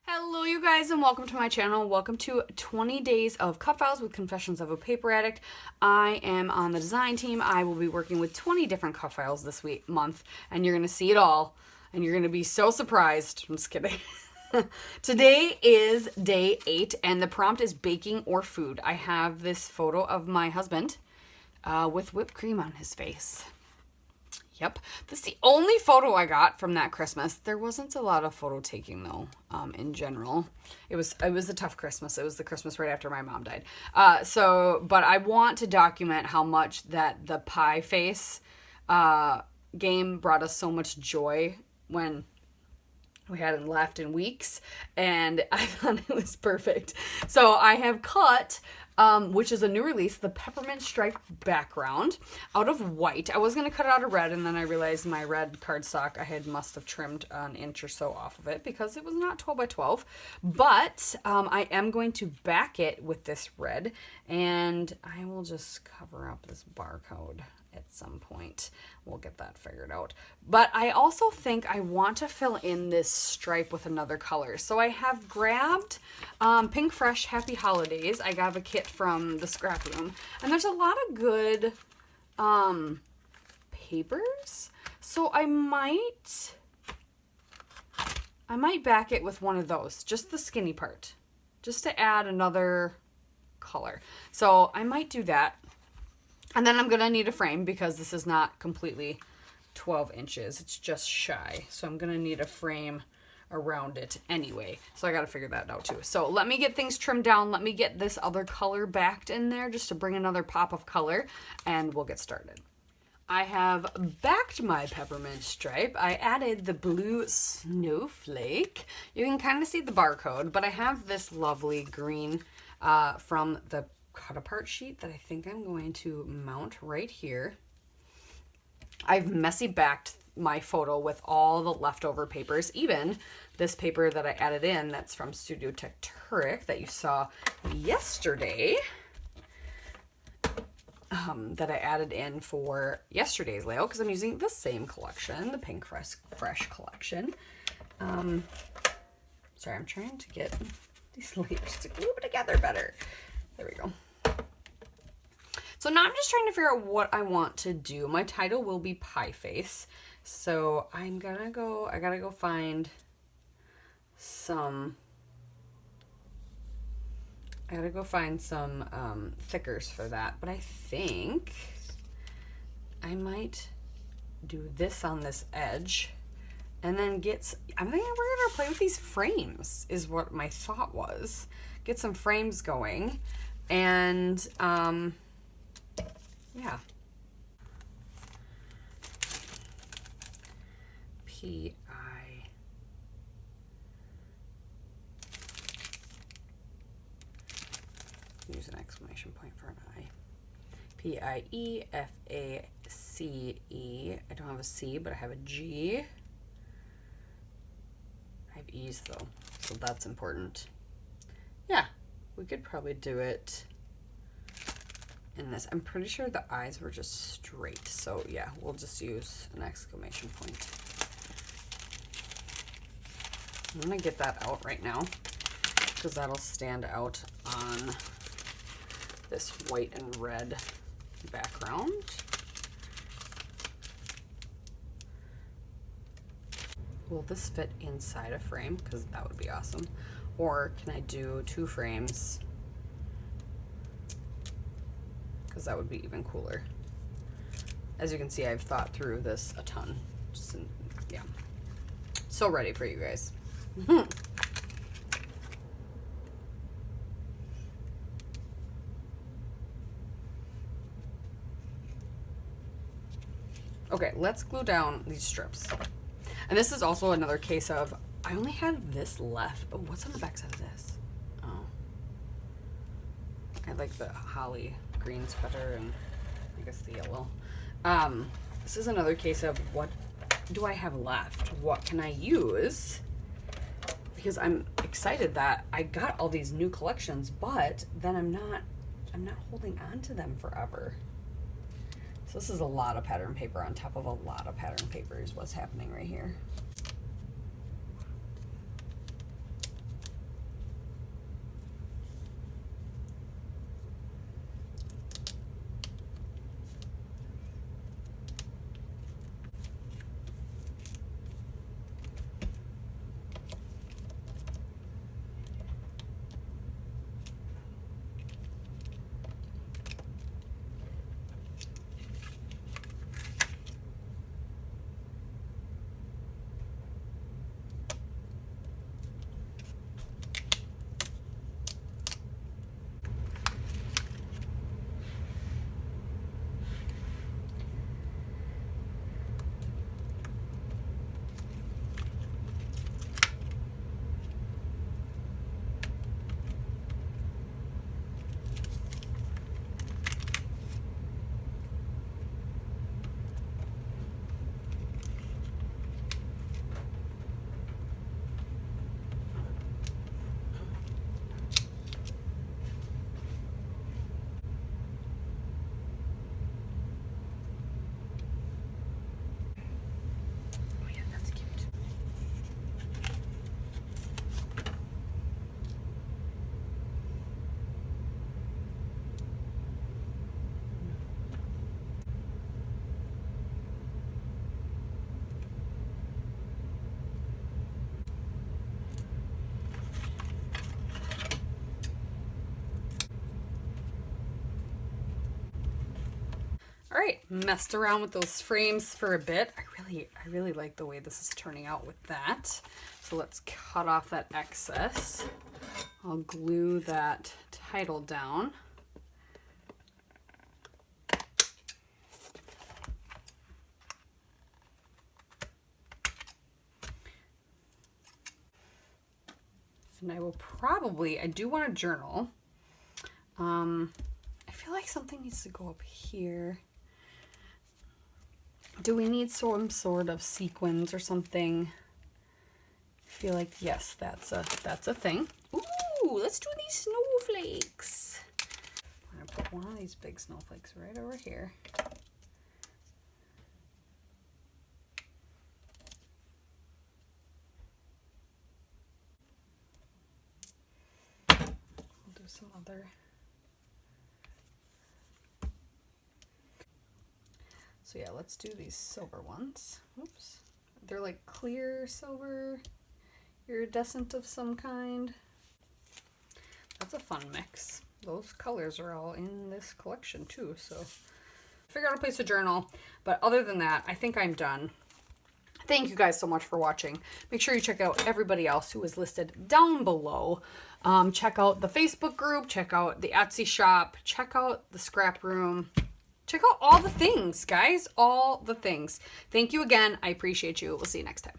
Hello you guys and welcome to my channel. Welcome to 20 days of Cutfiles with Confessions of a Paper Addict. I am on the design team. I will be working with 20 different Cutfiles this month, and you're going to see it all and you're going to be so surprised. I'm just kidding. Today is day 8 and the prompt is baking or food. I have this photo of my husband with whipped cream on his face. Yep, this is the only photo I got from that Christmas. There wasn't a lot of photo taking though, in general. It was a tough Christmas. It was the Christmas right after my mom died. But I want to document how much that the pie face game brought us so much joy when we hadn't laughed in weeks, and I thought it was perfect. So I have cut, which is a new release, the peppermint striped background out of white. I was going to cut it out of red, and then I realized my red cardstock, must have trimmed an inch or so off of it because it was not 12 by 12. But I am going to back it with this red, and I will just cover up this barcode at some point. We'll get that figured out. But I also think I want to fill in this stripe with another color. So I have grabbed Pink Fresh Happy Holidays. I got a kit from the scrap room. And there's a lot of good papers. So I might back it with one of those. Just the skinny part. Just to add another color. So I might do that. And then I'm going to need a frame because this is not completely 12 inches. It's just shy. So I'm going to need a frame around it anyway. So I got to figure that out too. So let me get things trimmed down. Let me get this other color backed in there just to bring another pop of color, and we'll get started. I have backed my peppermint stripe. I added the blue snowflake. You can kind of see the barcode, but I have this lovely green from the cut apart sheet that I think I'm going to mount right here. I've messy backed my photo with all the leftover papers, even this paper that I added in that's from Studio Tecturic that you saw yesterday, that I added in for yesterday's layout because I'm using the same collection, the Pink Fresh collection. Sorry, I'm trying to get these layers to glue together better. There we go. So now I'm just trying to figure out what I want to do. My title will be Pie Face. So I gotta go find some thickers for that. But I think I might do this on this edge and then I'm thinking we're gonna play with these frames is what my thought was. Get some frames going and yeah. P-I. Use an exclamation point for an I. P-I-E-F-A-C-E. I don't have a C, but I have a G. I have E's though, so that's important. Yeah, we could probably do it in this. I'm pretty sure the eyes were just straight. So yeah, we'll just use an exclamation point. I'm gonna get that out right now because that'll stand out on this white and red background. Will this fit inside a frame? Because that would be awesome. Or can I do 2 frames? Because that would be even cooler. As you can see, I've thought through this a ton. Yeah. So ready for you guys. Okay, let's glue down these strips. And this is also another case of, I only had this left. Oh, what's on the back side of this? Oh. I like the holly greens better, and I guess the yellow. This is another case of what do I have left? What can I use? Because I'm excited that I got all these new collections, but then I'm not holding on to them forever. So this is a lot of pattern paper on top of a lot of pattern paper is what's happening right here. All right, messed around with those frames for a bit. I really like the way this is turning out with that. So let's cut off that excess. I'll glue that title down. And I will probably, I do want a journal. I feel like something needs to go up here. Do we need some sort of sequins or something? I feel like, yes, that's a thing. Ooh, let's do these snowflakes. I'm gonna put one of these big snowflakes right over here. We'll do some other. So yeah, let's do these silver ones. Oops. They're like clear silver, iridescent of some kind. That's a fun mix. Those colors are all in this collection too, so figure out a place to journal. But other than that, I think I'm done. Thank you guys so much for watching. Make sure you check out everybody else who is listed down below. Check out the Facebook group, check out the Etsy shop, check out the scrap room. Check out all the things, guys. All the things. Thank you again. I appreciate you. We'll see you next time.